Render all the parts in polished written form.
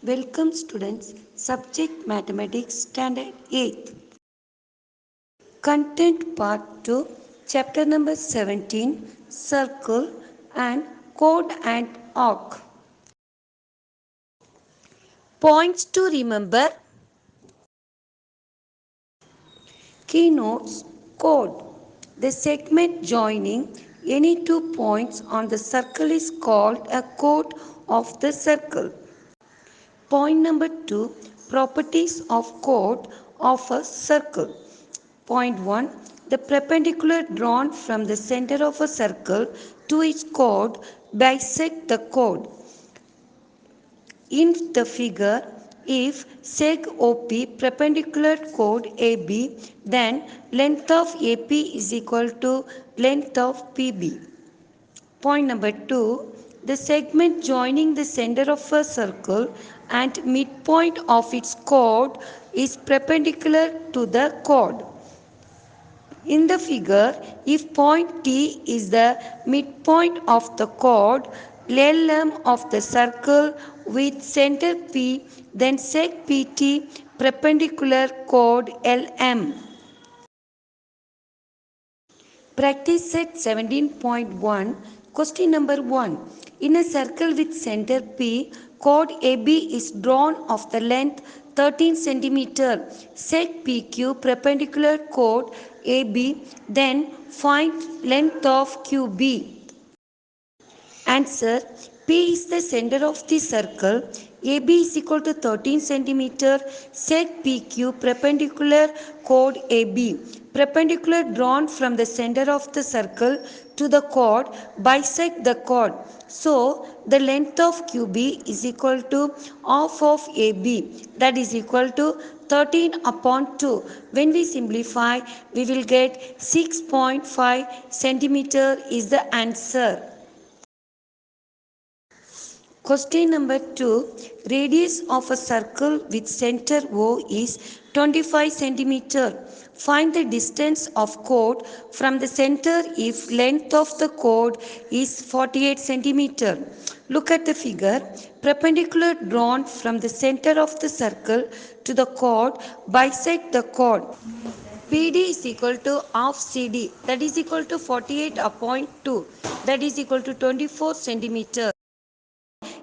Welcome students, subject mathematics standard 8th. Content part 2, chapter number 17, circle and chord and arc. Points to remember. Keynotes, chord. The segment joining any 2 points on the circle is called a chord of the circle. Point number 2, properties of chord of a circle. Point 1, the perpendicular drawn from the center of a circle to its chord bisect the chord. In the figure, if seg OP perpendicular chord AB, then length of AP is equal to length of PB. Point number 2, the segment joining the center of a circle and midpoint of its chord is perpendicular to the chord. In the figure, if point T is the midpoint of the chord, LM of the circle with center P, then sec PT perpendicular chord LM. Practice set 17.1. Question number 1. In a circle with center P, chord AB is drawn of the length 13 cm. Sec PQ perpendicular chord AB, then find length of QB. Answer. P is the center of the circle. AB is equal to 13 cm. Sec PQ perpendicular chord AB. Perpendicular drawn from the center of the circle to the chord bisect the chord. So, the length of QB is equal to half of AB, that is equal to 13 upon 2. When we simplify, we will get 6.5 centimeter is the answer. Question number 2. Radius of a circle with center O is 25 centimeter. Find the distance of chord from the center if length of the chord is 48 centimeter. Look at the figure. Perpendicular drawn from the center of the circle to the chord bisect the chord. PD is equal to half CD, that is equal to 48 upon 2, that is equal to 24 centimeter.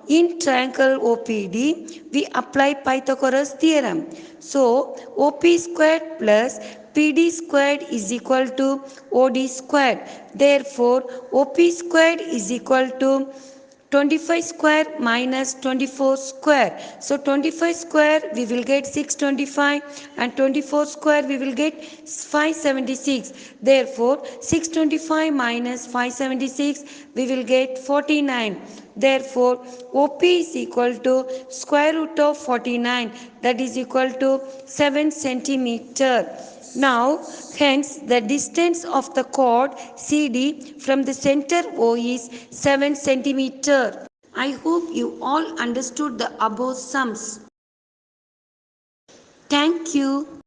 In triangle OPD, we apply Pythagoras theorem. So, OP squared plus PD squared is equal to OD squared. Therefore, OP squared is equal to 25 square minus 24 square. So 25 square we will get 625 and 24 square we will get 576. Therefore 625 minus 576 we will get 49. Therefore OP is equal to square root of 49, that is equal to 7 centimeter. Now, hence the distance of the chord CD from the center O is 7 centimeter. I hope you all understood the above sums. Thank you.